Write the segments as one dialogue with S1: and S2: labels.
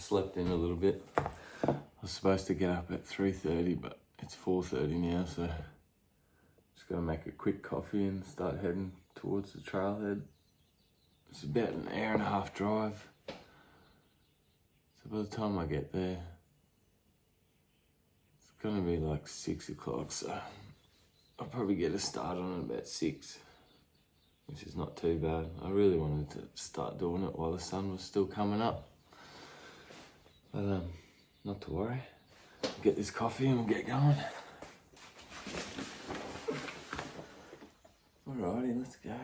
S1: slept in a little bit. I was supposed to get up at 3:30, but it's 4:30 now, so just gonna make a quick coffee and start heading towards the trailhead. It's about an hour and a half drive. So by the time I get there, it's gonna be like 6 o'clock, so I'll probably get a start on it about 6, which is not too bad. I really wanted to start doing it while the sun was still coming up. But not to worry. Get this coffee and we'll get going. Alrighty, let's go.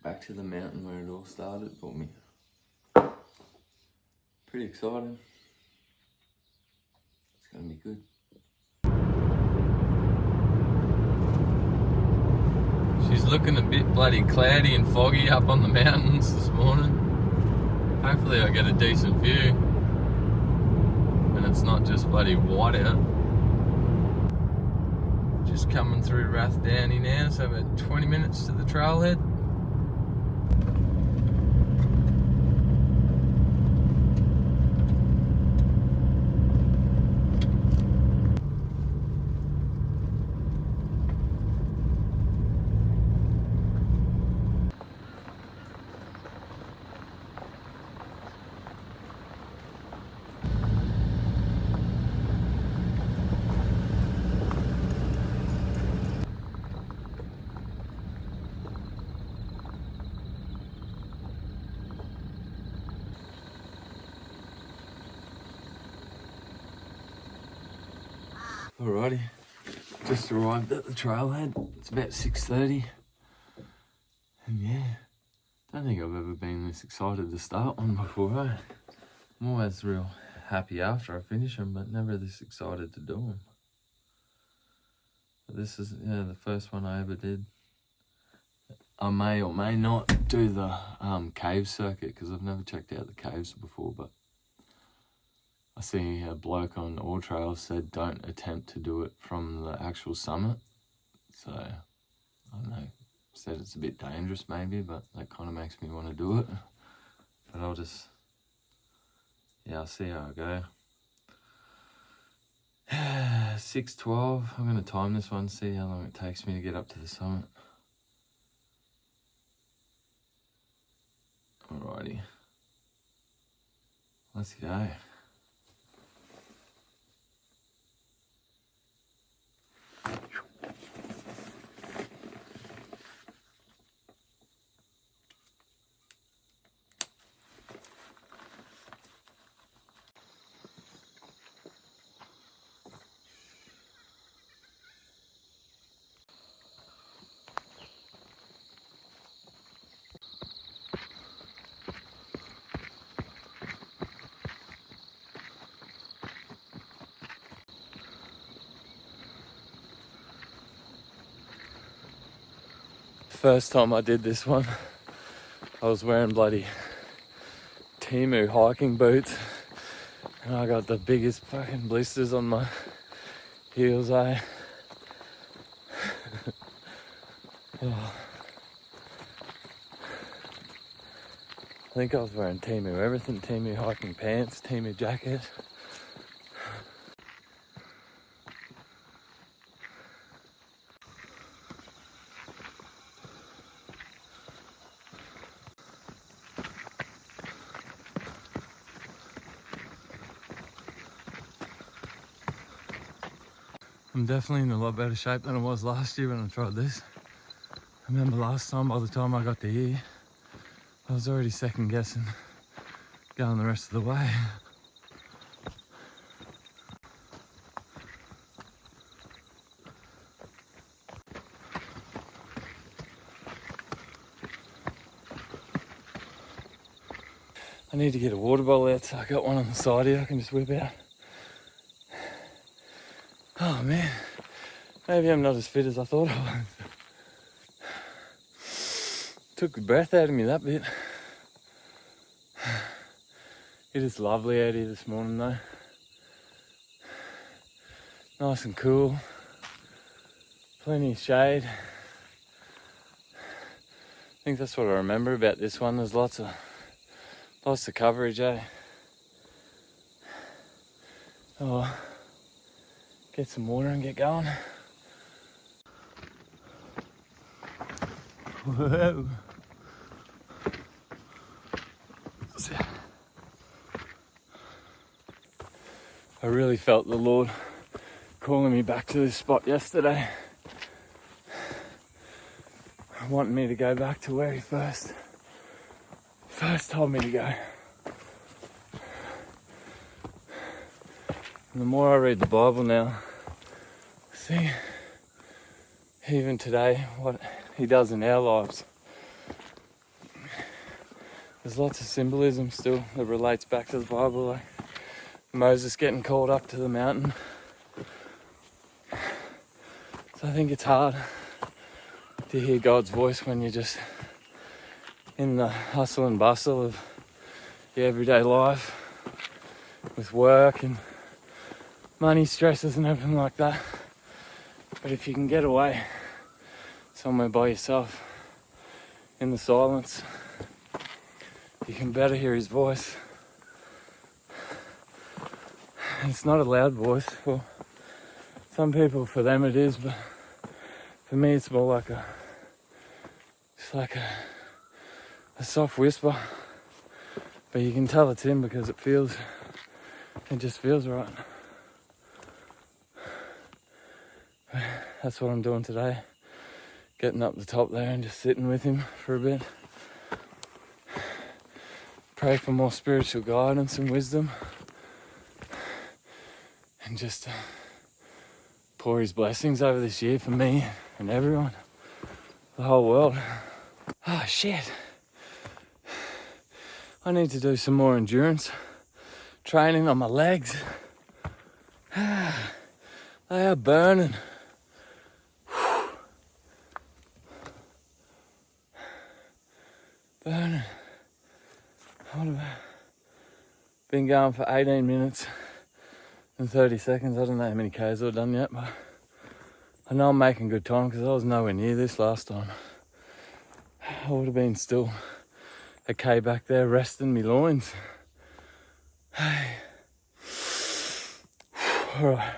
S1: Back to the mountain where it all started for me. Pretty exciting. It's gonna be good. She's looking a bit bloody cloudy and foggy up on the mountains this morning. Hopefully I get a decent view and it's not just bloody white out. Just coming through Rathdownie now, so about 20 minutes to the trailhead. Alrighty, just arrived at the trailhead. It's about 6:30, and yeah, don't think I've ever been this excited to start one before. I'm always real happy after I finish them, but never this excited to do them. But this is the first one I ever did. I may or may not do the cave circuit because I've never checked out the caves before, but I see a bloke on All Trails said don't attempt to do it from the actual summit. So, I don't know, said it's a bit dangerous maybe, but that kind of makes me want to do it. But I'll just, I'll see how I go. 6:12, I'm going to time this one, see how long it takes me to get up to the summit. Alrighty, let's go. First time I did this one, I was wearing bloody Temu hiking boots and I got the biggest fucking blisters on my heels, Oh. I think I was wearing Temu everything, Temu hiking pants, Temu jacket. I'm definitely in a lot better shape than I was last year when I tried this. I remember last time, by the time I got to here, I was already second guessing going the rest of the way. I need to get a water bottle out, so I got one on the side here I can just whip out. Oh man, maybe I'm not as fit as I thought I was. Took the breath out of me that bit. It is lovely out here this morning though. Nice and cool. Plenty of shade. I think that's what I remember about this one. There's lots of Lost the coverage, eh? Oh, get some water and get going. Whoa. I really felt the Lord calling me back to this spot yesterday, wanting me to go back to where he first told me to go. And the more I read the Bible now, I see even today what he does in our lives. There's lots of symbolism still that relates back to the Bible, like Moses getting called up to the mountain. So I think it's hard to hear God's voice when you're just in the hustle and bustle of your everyday life with work and money stresses and everything like that. But if you can get away somewhere by yourself in the silence, you can better hear his voice. And it's not a loud voice. For some people, for them it is, but for me it's more like a soft whisper. But you can tell it's him because it just feels right. That's what I'm doing today. Getting up the top there and just sitting with him for a bit. Pray for more spiritual guidance and wisdom. And just pour his blessings over this year for me and everyone. The whole world. Oh shit. I need to do some more endurance training on my legs. They are burning. Burning. What have I been going for 18 minutes and 30 seconds. I don't know how many Ks I've done yet, but I know I'm making good time because I was nowhere near this last time. I would have been still a K back there resting me loins. Hey. All right.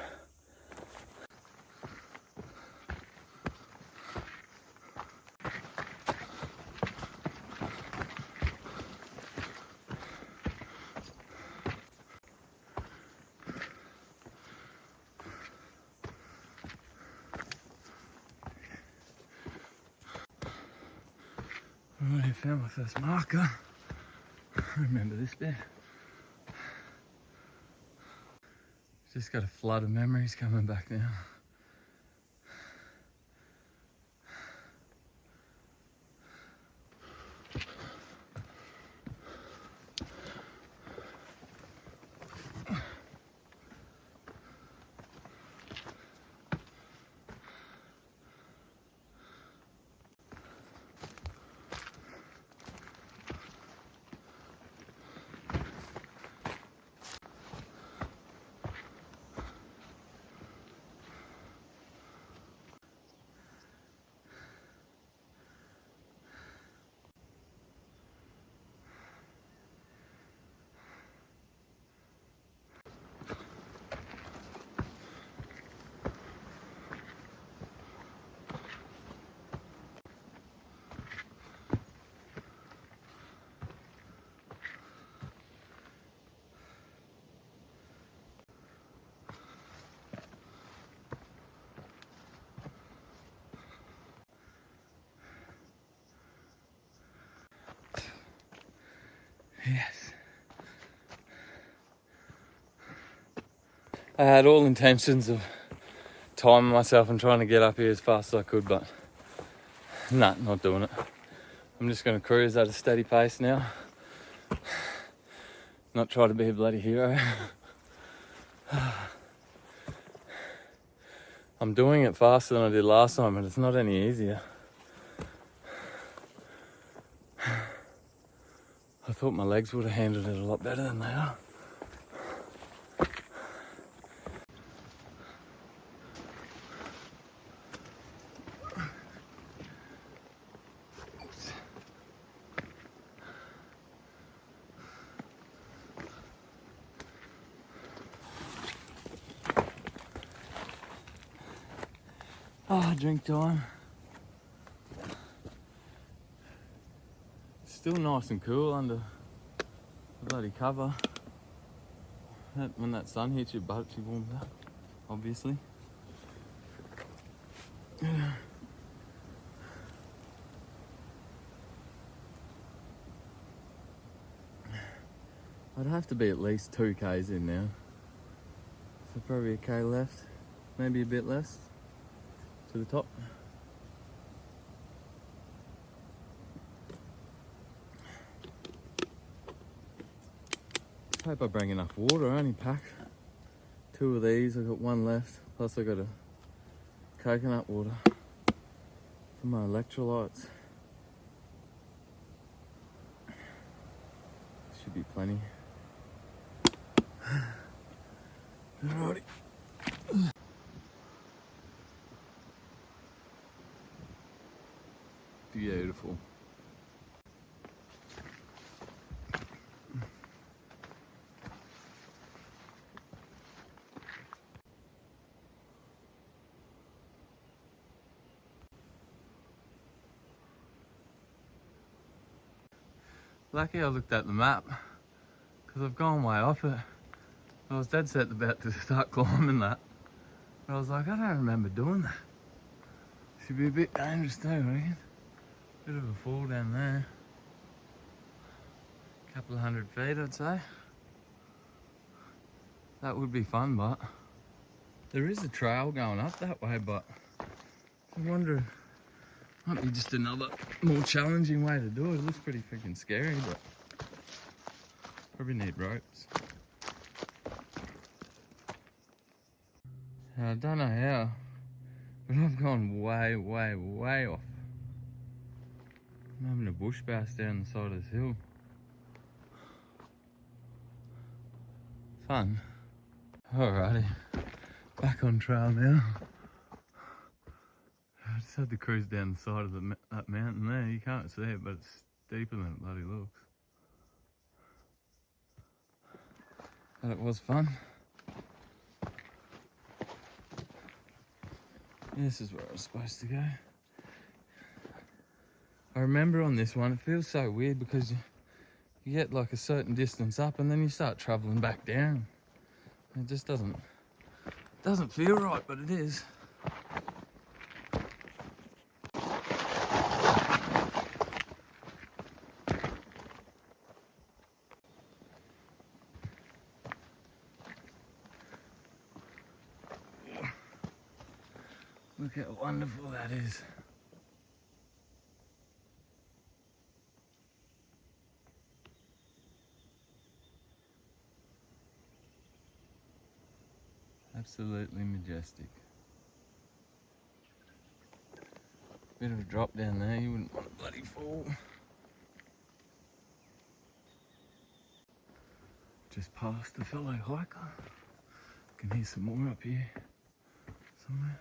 S1: Already found my first marker. Remember this bit. Just got a flood of memories coming back now. Yes. I had all intentions of timing myself and trying to get up here as fast as I could, but nah, not doing it. I'm just going to cruise at a steady pace now. Not try to be a bloody hero. I'm doing it faster than I did last time, but it's not any easier. I thought my legs would have handled it a lot better than they are. Oh, drink time. Still nice and cool under the bloody cover. When that sun hits your butt, you warms up, obviously. I'd have to be at least 2 k's in now. So probably a k left, maybe a bit less to the top. Hope I bring enough water. I only pack 2 of these. I've got 1 left. Plus I got a coconut water for my electrolytes. Should be plenty. Alrighty. Beautiful. Lucky I looked at the map, because I've gone way off it. I was dead set about to start climbing that, but I was like, I don't remember doing that. Should be a bit dangerous too, I reckon. Bit of a fall down there. Couple of 100 feet, I'd say. That would be fun, but there is a trail going up that way, but I wonder, might be just another more challenging way to do it. It looks pretty freaking scary, but probably need ropes. I don't know how, but I've gone way, way, way off. I'm having a bush bass down the side of this hill. Fun. Alrighty, back on trail now. I just had to cruise down the side of that mountain there. You can't see it, but it's deeper than it bloody looks. But it was fun. This is where I was supposed to go. I remember on this one, it feels so weird because you get like a certain distance up and then you start travelling back down. It just doesn't feel right, but it is. Look how wonderful that is. Absolutely majestic. Bit of a drop down there, you wouldn't want to bloody fall. Just past the fellow hiker. Can hear some more up here somewhere.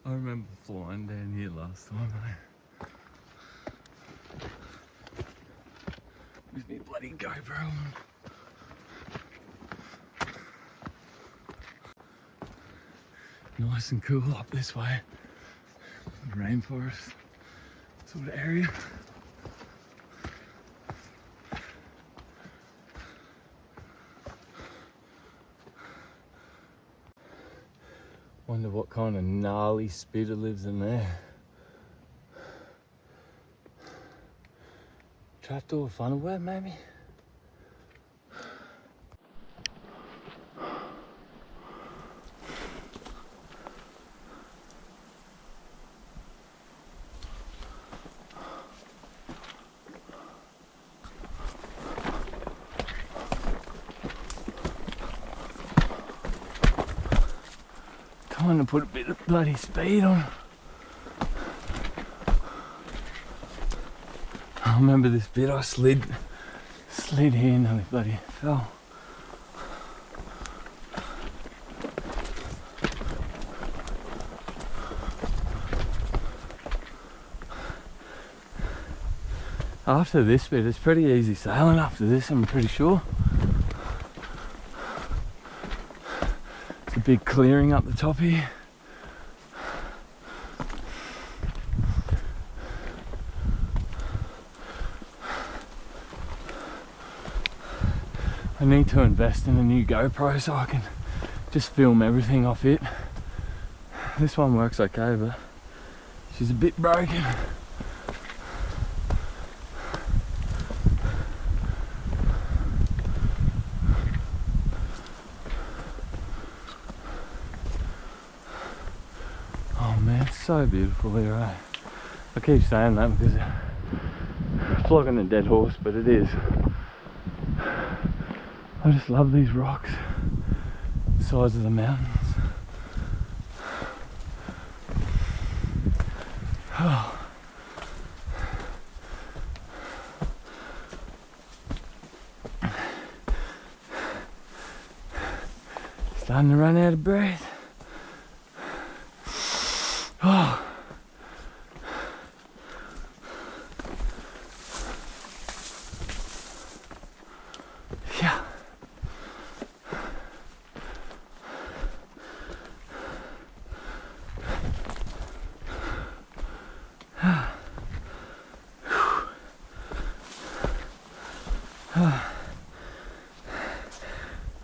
S1: I remember flying down here last time, with me bloody GoPro on. Nice and cool up this way. Rainforest sort of area. Wonder what kind of gnarly spitter lives in there. Trapdoor funnel web, maybe? Trying to put a bit of bloody speed on. I remember this bit I slid here and nearly bloody fell.
S2: After this bit, it's pretty easy sailing after this, I'm pretty sure. It's a big clearing up the top here. I need to invest in a new GoPro so I can just film everything off it. This one works okay, but she's a bit broken. Oh man, it's so beautiful here, eh? I keep saying that because I'm flogging a dead horse, but it is. I just love these rocks, the size of the mountains. Oh. Starting to run out of breath. Oh. Yeah.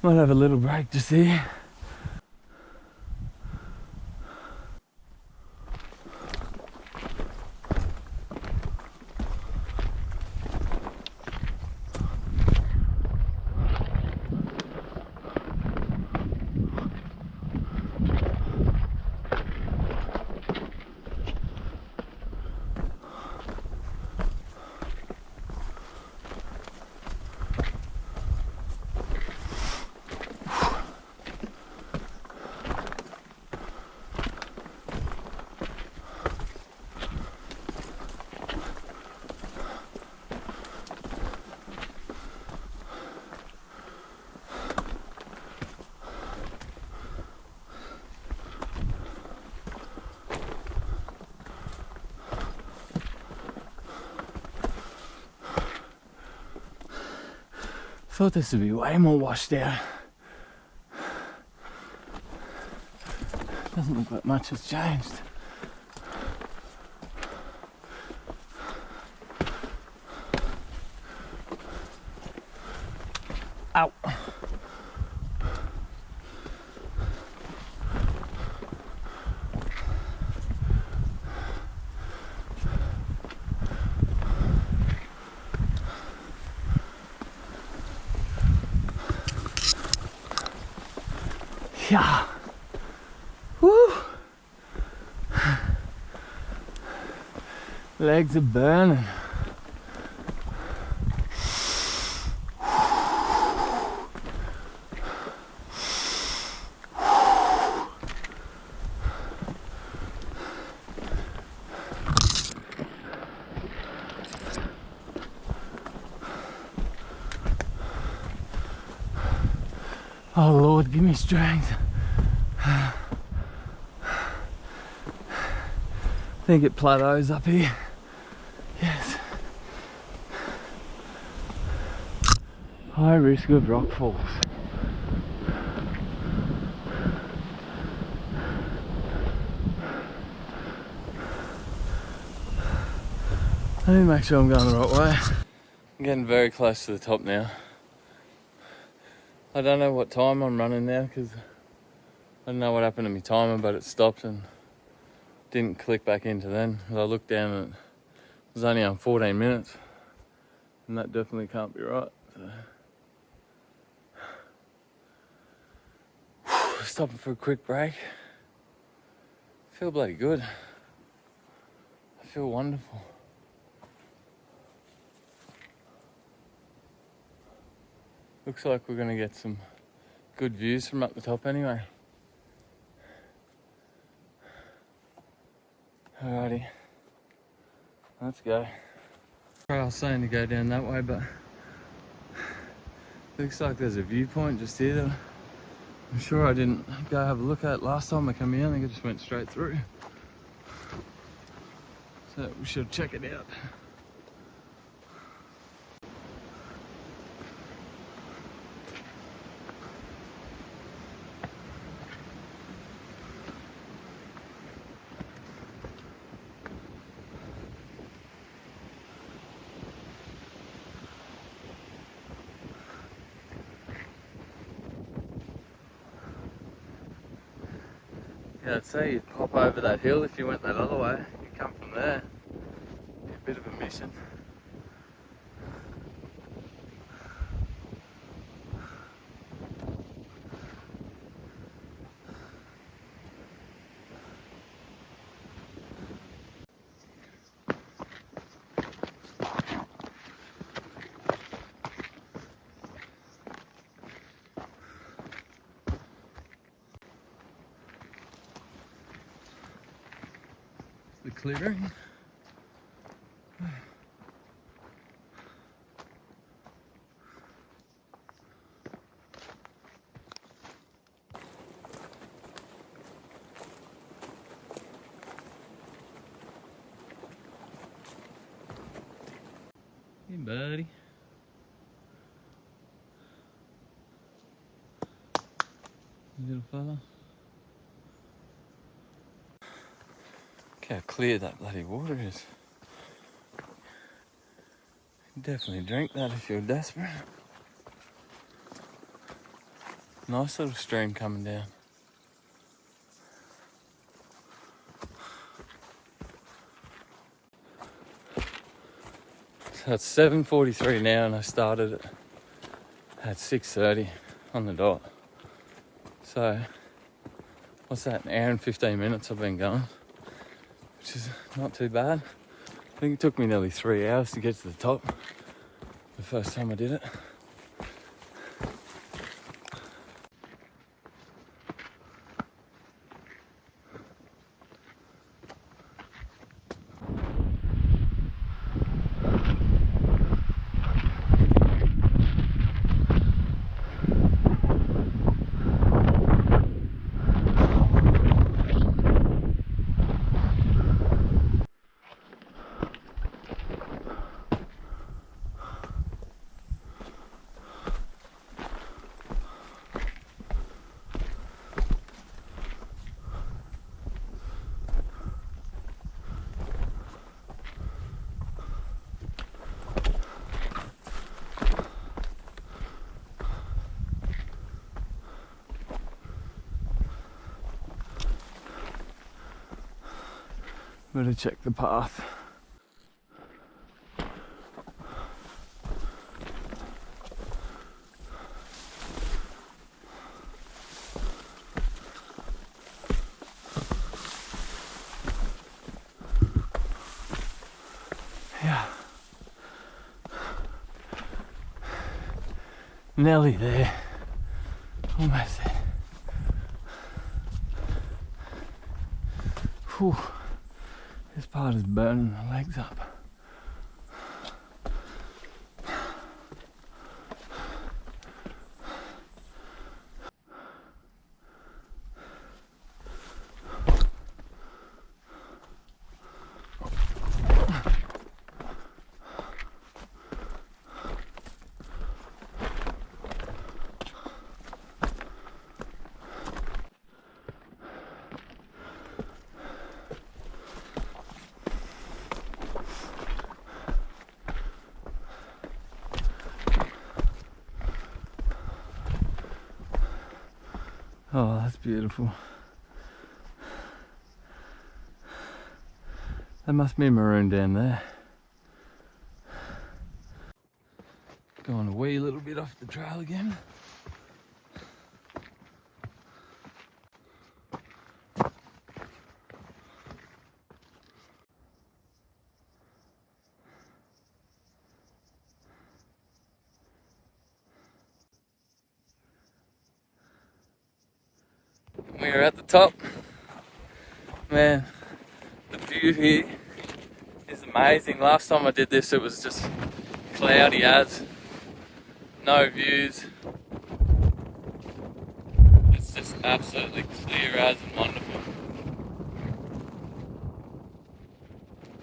S2: Might have a little break just here. Thought this would be way more washed out. Doesn't look like much has changed. Ow. Yeah. Woo. Legs are burning. Oh Lord, give me strength. I think it plateaus up here. Yes. High risk of rock falls. I need to make sure I'm going the right way. I'm getting very close to the top now. I don't know what time I'm running now because I don't know what happened to my timer, but it stopped and didn't click back into then. I looked down and it was only on 14 minutes and that definitely can't be right. So. Stopping for a quick break. I feel bloody good. I feel wonderful. Looks like we're gonna get some good views from up the top anyway. Alrighty, let's go. I was saying to go down that way, but looks like there's a viewpoint just here that I'm sure I didn't go have a look at last time I came here. I think I just went straight through. So we should check it out. Yeah, I'd say you'd pop over that hill if you went that other way. You come from there. Be a bit of a mission. The clearing. Hey, buddy. Little fella. Look how clear that bloody water is. Definitely drink that if you're desperate. Nice little stream coming down. So it's 7:43 now and I started at 6:30 on the dot. So, what's that, an hour and 15 minutes I've been going, which is not too bad. I think it took me nearly 3 hours to get to the top the first time I did it. Better check the path. Yeah. Nearly there. Almost there. Whew. This part is burning the legs up. Oh, that's beautiful. That must be maroon down there. Going a wee little bit off the trail again. We're at the top. Man, the view here is amazing. Last time I did this it was just cloudy as, no views. It's just absolutely clear as and wonderful.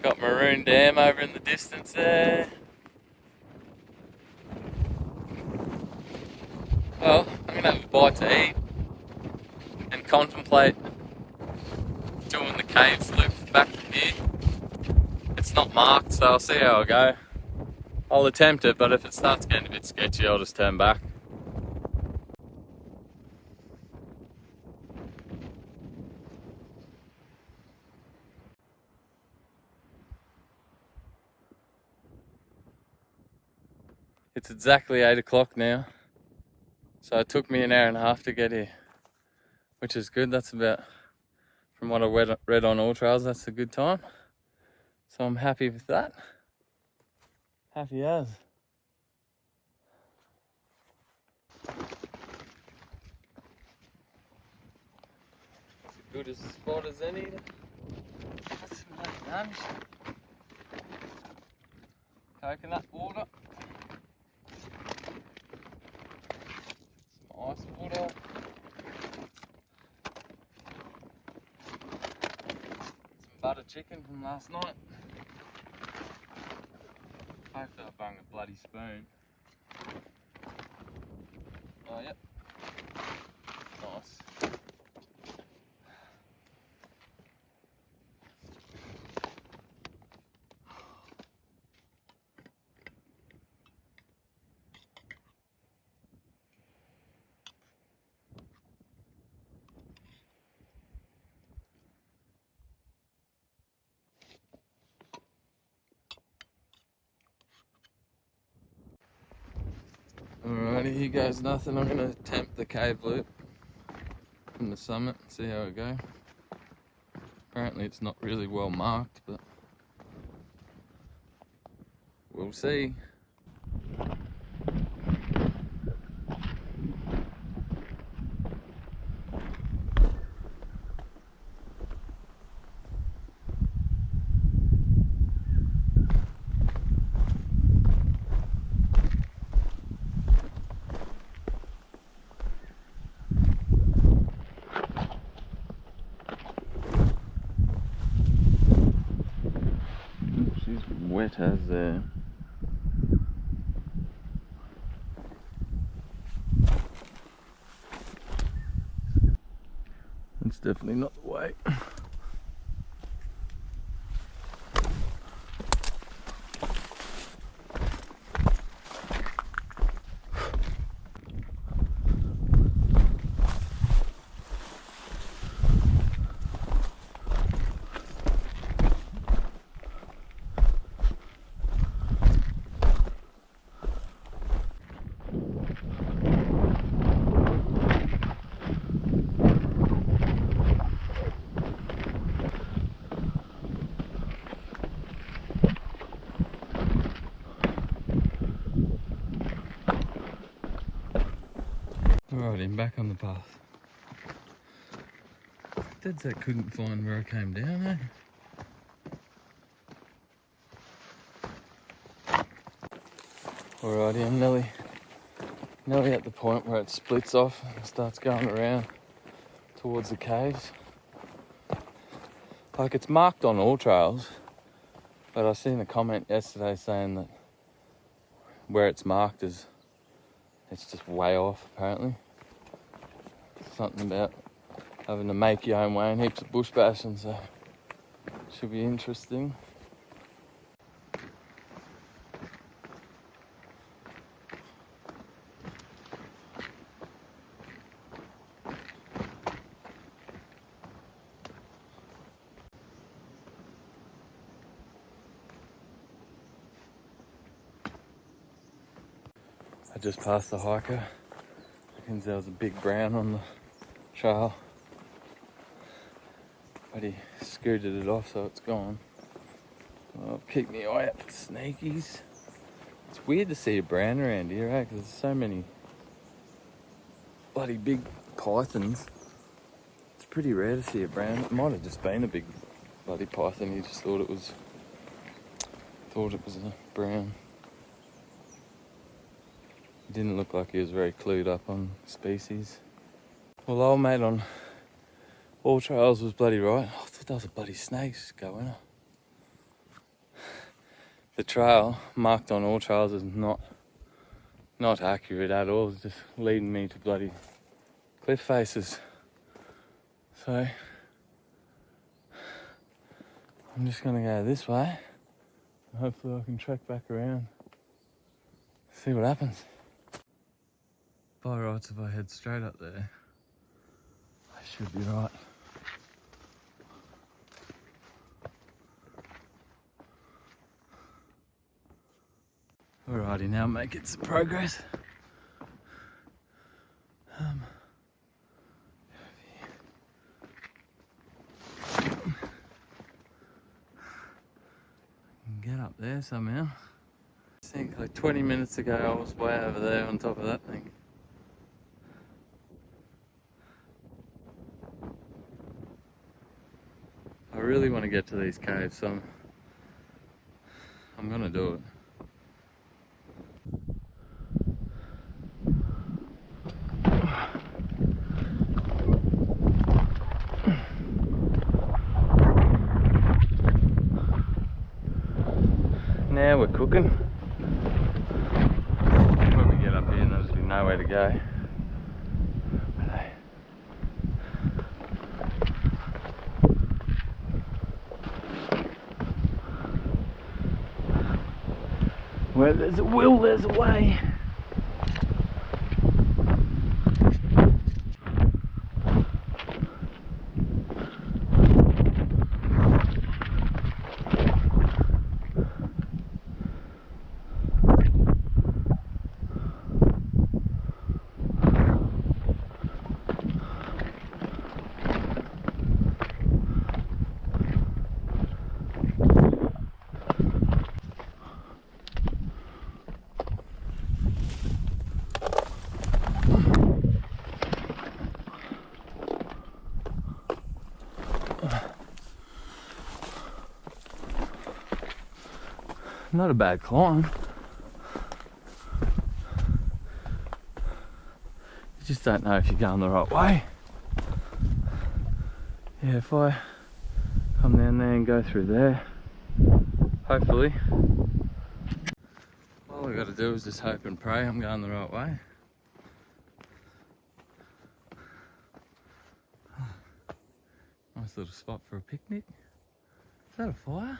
S2: Got Maroon Dam over in the distance there. Well, I'm gonna have a bite to eat and contemplate doing the cave slip back from here. It's not marked, so I'll see how I go. I'll attempt it, but if it starts getting a bit sketchy, I'll just turn back. It's exactly 8 o'clock now. So it took me an hour and a half to get here, which is good. That's about, from what I read on All Trails, that's a good time. So I'm happy with that. Happy as. It's as good as a spot as any. That's some lunch. Coconut water. Some ice water. Some butter chicken from last night. Hopefully I bung a bloody spoon. Oh, yep. Nice. Alrighty, here goes nothing. I'm gonna attempt the cave loop from the summit and see how it goes. Apparently it's not really well marked, but we'll see. She's wet as there. It's definitely not the way. Alright, I'm back on the path. Dead set couldn't find where I came down, eh? Alrighty, I'm nearly at the point where it splits off and starts going around towards the caves. Like, it's marked on all trails, but I seen a comment yesterday saying that where it's marked it's just way off, apparently. Something about having to make your own way and heaps of bush bashing, so should be interesting. I just passed the hiker. I think there was a big brown on the trail, but he scooted it off, so it's gone. I'll keep my eye out for snakies. It's weird to see a brown around here, eh? Because there's so many bloody big pythons. It's pretty rare to see a brown. It might have just been a big bloody python. He just thought it was a brown. He didn't look like he was very clued up on species. Well, old mate on All Trails was bloody right. I thought that was a bloody snake going. The trail marked on All Trails is not accurate at all. It's just leading me to bloody cliff faces. So I'm just gonna go this way. And hopefully I can track back around. See what happens. By rights, if I head straight up there, I should be right. Alright. Alrighty, now I'm making some progress. Get up there somehow. I think like 20 minutes ago I was way over there on top of that thing. I really want to get to these caves, so I'm gonna do it. Now we're cooking. When we get up here, there'll just be nowhere to go. But hey. Where there's a will, there's a way. Not a bad climb. You just don't know if you're going the right way. Yeah, if I come down there and go through there, hopefully, all I gotta do is just hope and pray I'm going the right way. Nice little spot for a picnic. Is that a fire?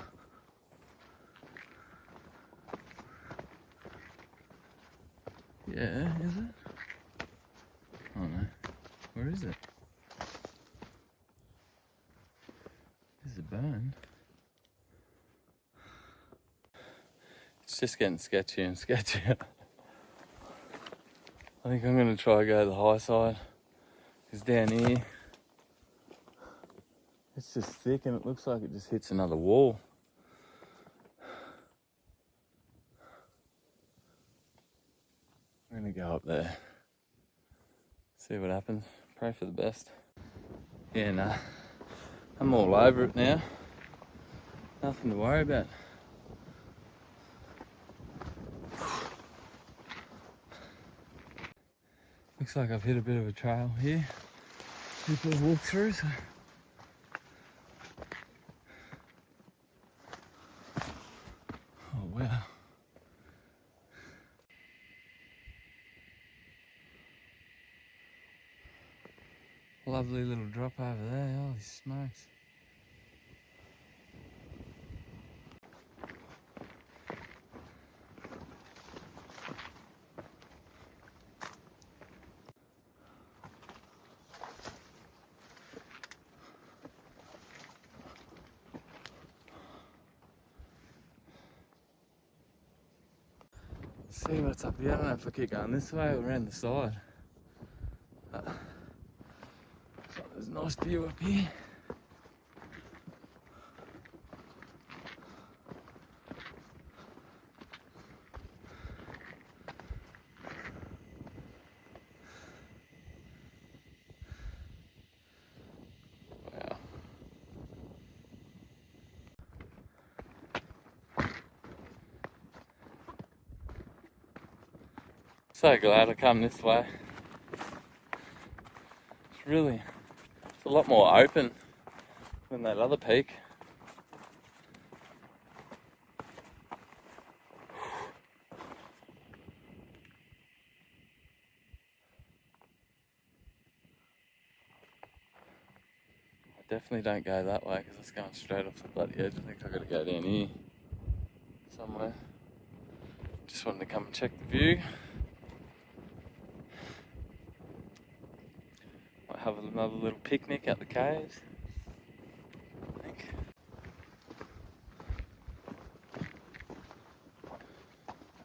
S2: Yeah, is it? Oh no. Where is it? There's a burn. It's just getting sketchier and sketchier. I think I'm gonna try to go to the high side. Because down here, it's just thick and it looks like it just hits another wall. I'm gonna go up there, see what happens, pray for the best. Yeah, nah, I'm all over it now. Nothing to worry about. Looks like I've hit a bit of a trail here. People have walked through, so. Oh wow. Lovely little drop over there, holy smokes. See what's up here. I don't know if I keep going this way or around the side. So there's a nice view up here. Wow. So glad I come this way. It's a lot more open than that other peak. I definitely don't go that way because it's going straight off the bloody edge. I think I've got to go down here somewhere. Just wanted to come and check the view. Might have another little picnic at the caves. I think.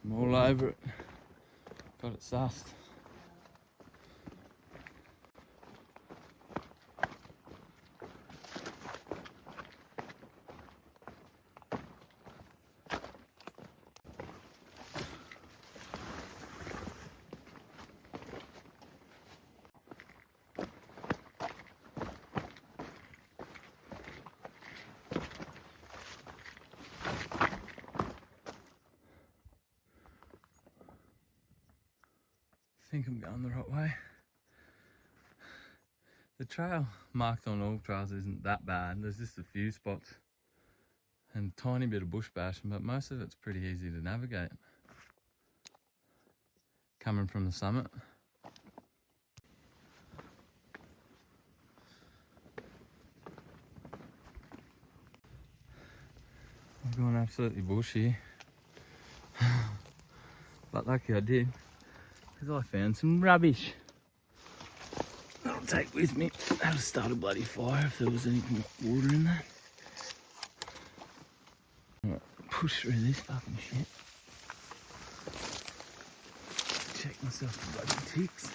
S2: I'm all over it. Got it sussed. I think I'm going the right way. The trail marked on all trails isn't that bad. There's just a few spots and a tiny bit of bush bashing, but most of it's pretty easy to navigate. Coming from the summit. I'm going absolutely bushy. But lucky I did, because I found some rubbish that I'll take with me. That'll start a bloody fire if there was anything with water in that. Right, push through this fucking shit. Check myself for bloody ticks.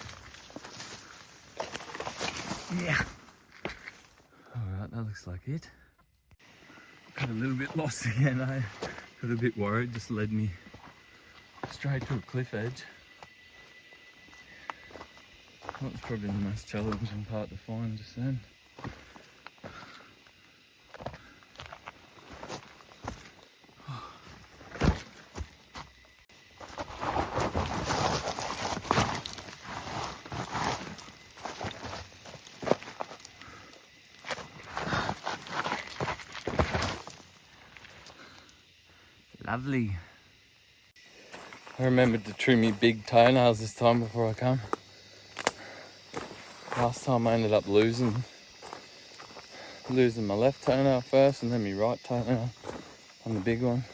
S2: Yeah. Alright, that looks like it. Got a little bit lost again, eh? Got a bit worried, just led me straight to a cliff edge. That was probably the most challenging part to find just then. Lovely. I remembered to trim me big toenails this time before I come. Last time I ended up losing my left toenail first and then my right toenail on the big one.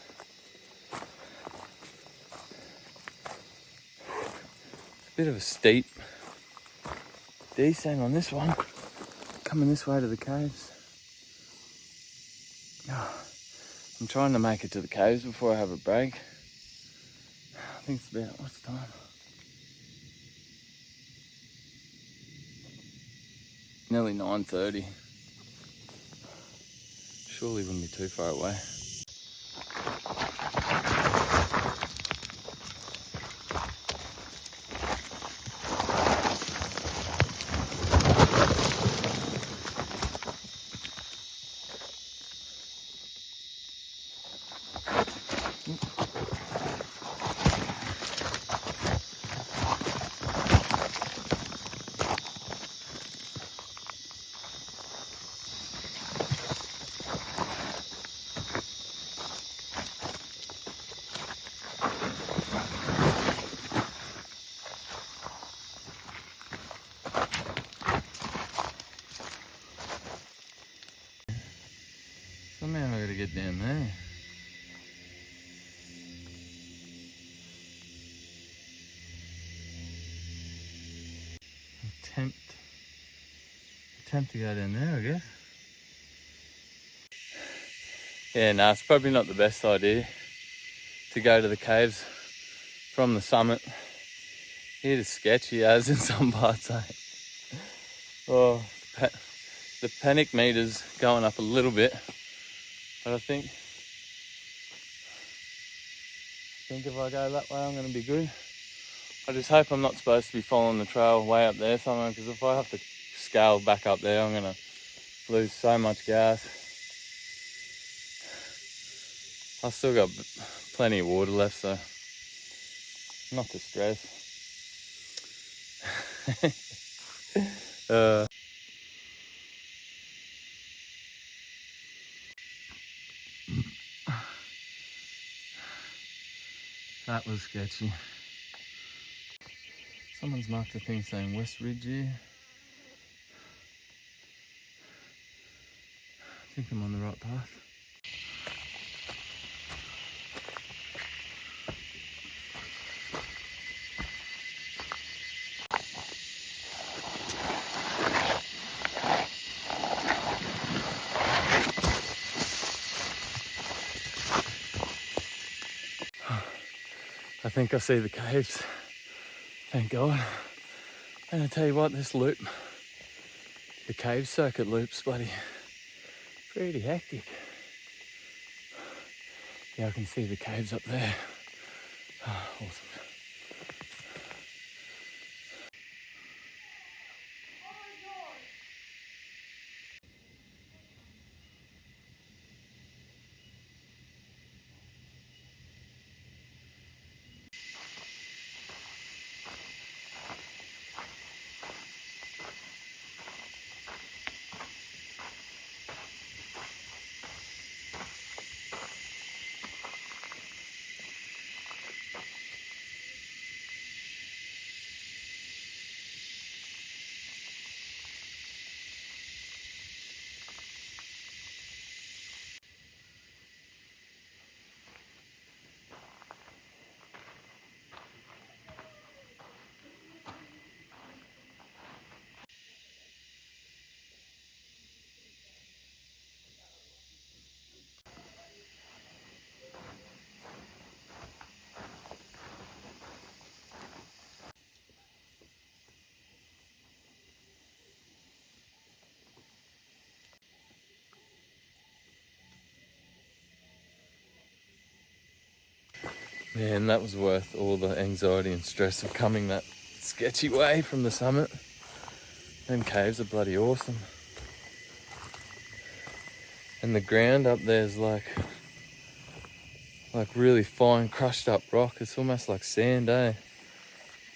S2: It's a bit of a steep descent on this one, coming this way to the caves. I'm trying to make it to the caves before I have a break. I think it's about, what's the time? Nearly 9:30. Surely wouldn't be too far away. Somehow I gotta get down there. Attempt to go down there, I guess. Yeah, no, it's probably not the best idea to go to the caves from the summit. It is sketchy as in some parts, eh? Oh, the panic meter's going up a little bit, but I think if I go that way, I'm going to be good. I just hope I'm not supposed to be following the trail way up there somewhere, because if I have to scale back up there, I'm going to lose so much gas. I've still got plenty of water left, so not to stress. That was sketchy. Someone's marked a thing saying West Ridge here. I think I'm on the right path. I think I see the caves. Thank God. And I tell you what, this loop, the cave circuit loop's bloody pretty hectic. Yeah, I can see the caves up there. Oh, awesome. Man, that was worth all the anxiety and stress of coming that sketchy way from the summit. Them caves are bloody awesome. And the ground up there is like really fine crushed up rock. It's almost like sand, eh?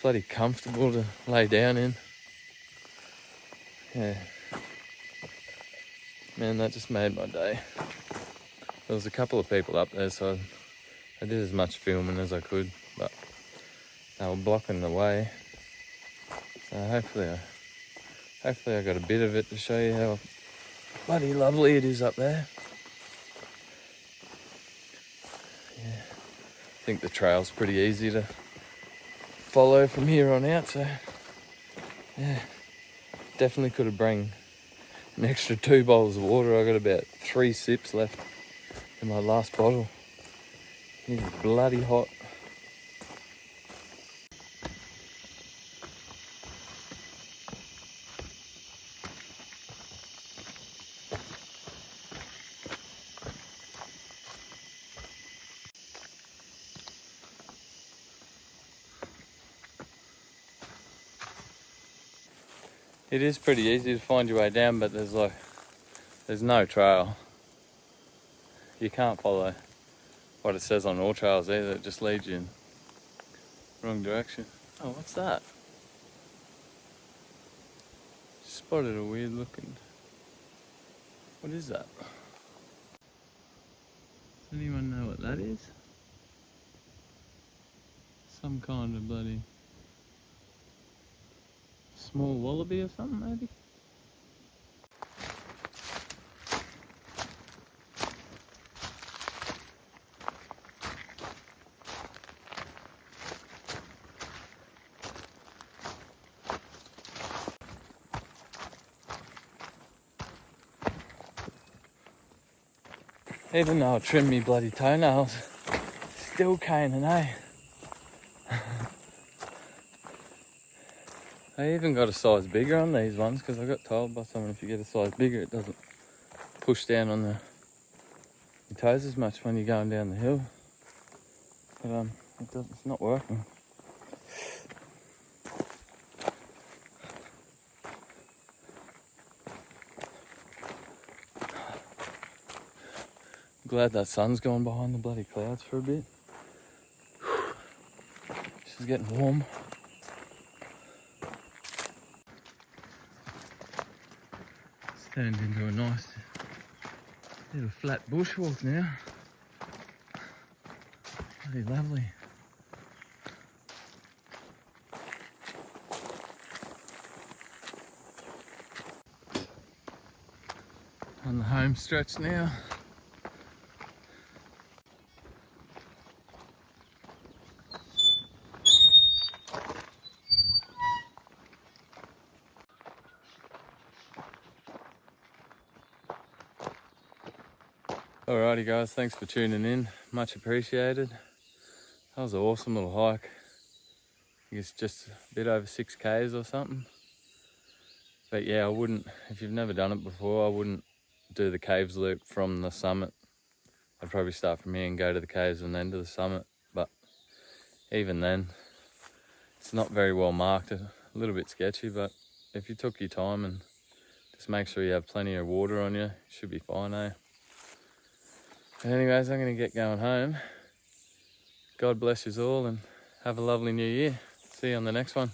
S2: Bloody comfortable to lay down in. Yeah. Man, that just made my day. There was a couple of people up there, so I did as much filming as I could, but they were blocking the way. So hopefully I got a bit of it to show you how bloody lovely it is up there. Yeah. I think the trail's pretty easy to follow from here on out, so yeah. Definitely could have brought an extra 2 bottles of water. I got about 3 sips left in my last bottle. It's bloody hot. It is pretty easy to find your way down, but there's no trail. You can't follow what it says on all trails either. It just leads you in the wrong direction. Oh, what's that? Spotted a weird looking. What is that? Does anyone know what that is? Some kind of bloody small wallaby or something, maybe? Even though I trimmed me bloody toenails, still caning, eh? I even got a size bigger on these ones because I got told by someone if you get a size bigger it doesn't push down on your toes as much when you're going down the hill. But it's not working. Glad that sun's gone behind the bloody clouds for a bit. She's getting warm. It's turned into a nice little flat bushwalk now. Pretty lovely. On the home stretch now. Alrighty guys, thanks for tuning in, much appreciated. That was an awesome little hike. I think it's just a bit over 6 Ks or something. But yeah, I wouldn't, if you've never done it before, I wouldn't do the caves loop from the summit. I'd probably start from here and go to the caves and then to the summit. But even then, it's not very well marked. A little bit sketchy, but if you took your time and just make sure you have plenty of water on you, you should be fine, eh? But anyways, I'm going to get going home. God bless you all and have a lovely new year. See you on the next one.